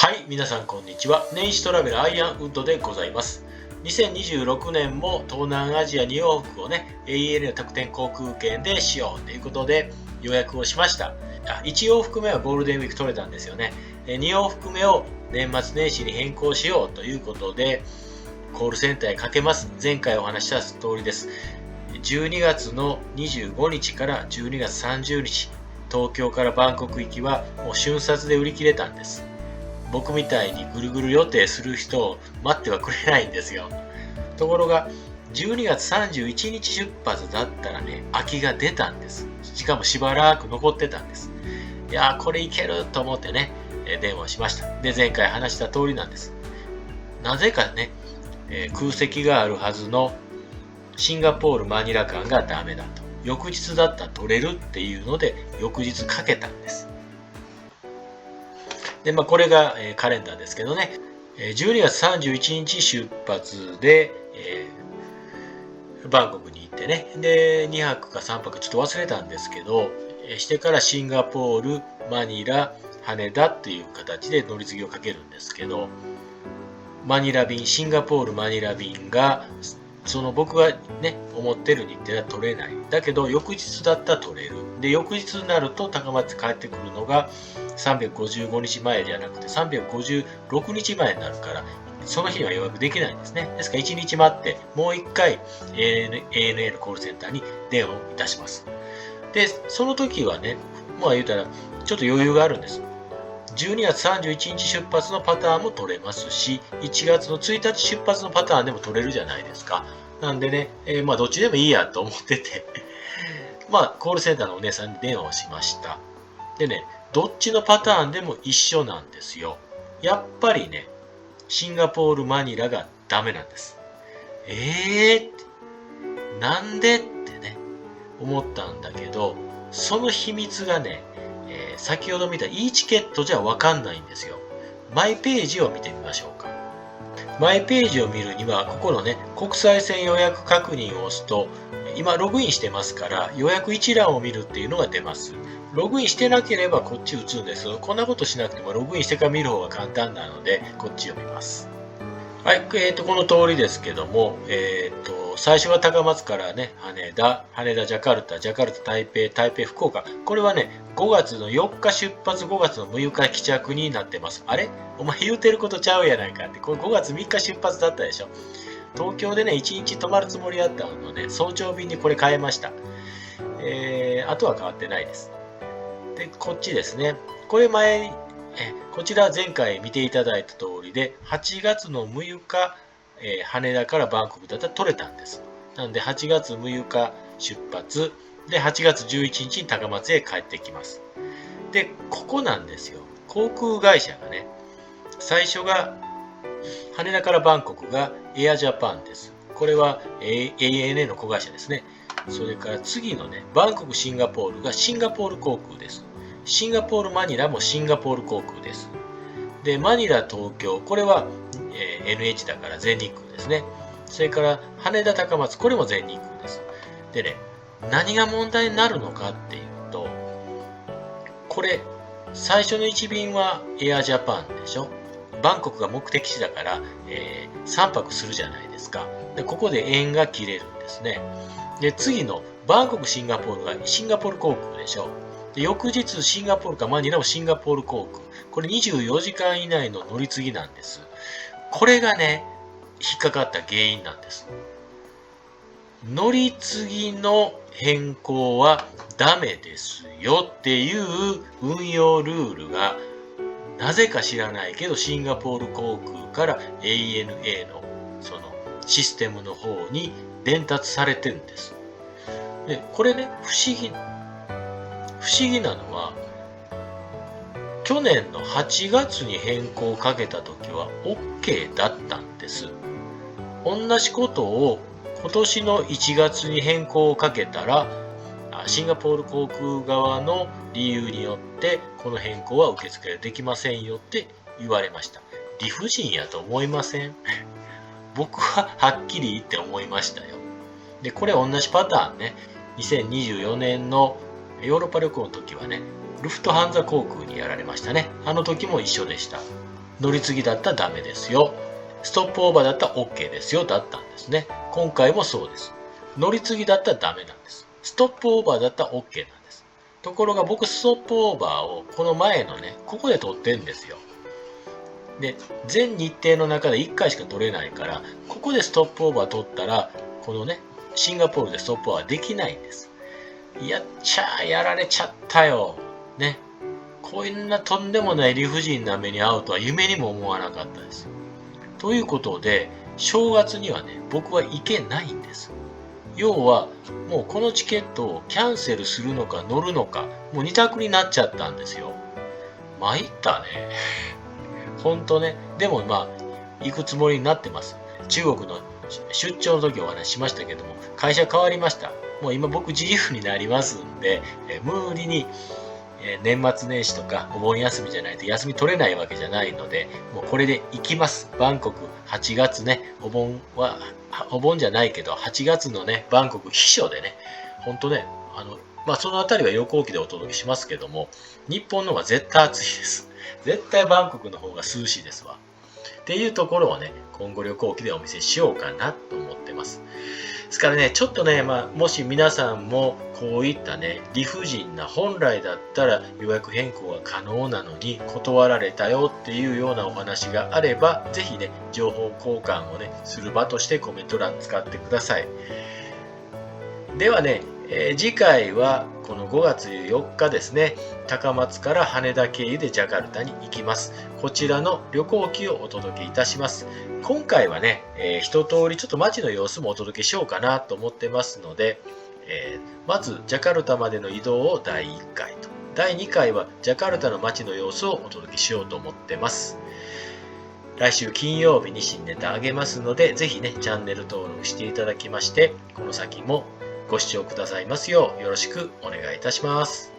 はい、皆さんこんにちは。年始トラベルアイアンウッドでございます。2026年も東南アジア2往復をね、ANA の特典航空券でしようということで予約をしました。1往復目はゴールデンウィーク取れたんですよね。2往復目を年末年始に変更しようということで、コールセンターへかけます。前回お話した通りです。12月の25日から12月30日、東京からバンコク行きはもう瞬殺で売り切れたんです。僕みたいにぐるぐる予定する人を待ってはくれないんですよ。ところが12月31日出発だったらね、空きが出たんです。しかもしばらく残ってたんです。いやー、これいけると思ってね、電話しました。で、前回話した通りなんです。なぜかね、空席があるはずのシンガポール・マニラ間がダメだと。翌日だったら取れるっていうので、翌日かけたんです。で、これがカレンダーですけどね、12月31日出発で、バンコクに行ってね、で、2泊か3泊ちょっと忘れたんですけど、してからシンガポール、マニラ、羽田っていう形で乗り継ぎをかけるんですけど、マニラ便、シンガポールマニラ便が、その僕がね、思ってる日程は取れない。だけど、翌日だったら取れる。で、翌日になると高松帰ってくるのが355日前じゃなくて356日前になるから、その日には予約できないんですね。ですから1日待って、もう1回 ANA のコールセンターに電話をいたします。で、その時はね、言ったら、ちょっと余裕があるんです。12月31日出発のパターンも取れますし、1月の1日出発のパターンでも取れるじゃないですか。なんでね、どっちでもいいやと思ってて、コールセンターのお姉さんに電話をしました。でね、どっちのパターンでも一緒なんですよ。やっぱりね、シンガポールマニラがダメなんです。ってなんでってね、思ったんだけど、その秘密がね、先ほど見た e チケットじゃわかんないんですよ。マイページを見てみましょうか。マイページを見るには、ここのね、国際線予約確認を押すと、今ログインしてますから予約一覧を見るっていうのが出ます。ログインしてなければこっち打つんですけど、こんなことしなくてもログインしてから見る方が簡単なので、こっちを見ます。はい、この通りですけども、最初は高松からね、羽田、ジャカルタ、台北、福岡。これはね、5月の4日出発、5月の6日帰着になってます。あれお前言うてることちゃうやないかって、これ5月3日出発だったでしょ。東京でね、1日泊まるつもりだったので、早朝便にこれ変えました。あとは変わってないです。で、こっちですね。これこちら前回見ていただいた通りで、8月の6日、羽田からバンコクだったら取れたんです。なので、8月6日出発、で、8月11日に高松へ帰ってきます。で、ここなんですよ。航空会社がね、最初が、羽田からバンコクがエアジャパンです。これは ANA の子会社ですね。それから次のね、バンコクシンガポールがシンガポール航空です。シンガポールマニラもシンガポール航空です。で、マニラ東京、これは、NH だから全日空ですね。それから羽田高松、これも全日空です。でね、何が問題になるのかっていうと、これ、最初の1便はエアジャパンでしょ。バンコクが目的地だから、3泊するじゃないですか。で、ここで縁が切れるんですね。で、次のバンコクシンガポールがシンガポール航空でしょ。で、翌日シンガポールかマニラもシンガポール航空。これ24時間以内の乗り継ぎなんです。これがね、引っかかった原因なんです。乗り継ぎの変更はダメですよっていう運用ルールがなぜか知らないけどシンガポール航空から ANA のそのシステムの方に伝達されてるんです。で、これね、不思議なのは、去年の8月に変更をかけた時は OK だったんです。同じことを今年の1月に変更をかけたら、シンガポール航空側の理由によってこの変更は受付できませんよって言われました。理不尽やと思いません？僕ははっきり言って思いましたよ。で、これ同じパターンね、2024年のヨーロッパ旅行の時はね、ルフトハンザ航空にやられましたね。あの時も一緒でした。乗り継ぎだったらダメですよ。ストップオーバーだったら OK ですよだったんですね。今回もそうです。乗り継ぎだったらダメなんです。ストップオーバーだったら OK なんです。ところが僕ストップオーバーをこの前のね、ここで取ってんですよ。で、全日程の中で1回しか取れないから、ここでストップオーバー取ったら、このね、シンガポールでストップオーバーできないんです。やられちゃったよ。ね。こんなとんでもない理不尽な目に遭うとは夢にも思わなかったです。ということで、正月にはね、僕は行けないんです。要は、もうこのチケットをキャンセルするのか乗るのか、もう2択になっちゃったんですよ。参ったね。ほんとね。でも行くつもりになってます。中国の出張の時お話ししましたけども、会社変わりました。もう今僕自由になりますんで、無理に年末年始とかお盆休みじゃないと休み取れないわけじゃないので、もうこれで行きます。バンコク8月ね、お盆じゃないけど、8月のね、バンコク避暑でね、ほんとね、そのあたりは旅行機でお届けしますけども、日本の方が絶対暑いです。絶対バンコクの方が涼しいですわ。っていうところをね、今後旅行機でお見せしようかなと思ってます。ですからね、ちょっとね、もし皆さんもこういったね、理不尽な本来だったら予約変更が可能なのに断られたよっていうようなお話があれば、ぜひね、情報交換をね、する場としてコメント欄使ってください。ではね、次回はこの5月4日ですね、高松から羽田経由でジャカルタに行きます。こちらの旅行記をお届けいたします。今回はね、一通りちょっと街の様子もお届けしようかなと思ってますので、まずジャカルタまでの移動を第1回と、第2回はジャカルタの街の様子をお届けしようと思ってます。来週金曜日に新ネタあげますので、ぜひね、チャンネル登録していただきまして、この先もご視聴くださいますようよろしくお願いいたします。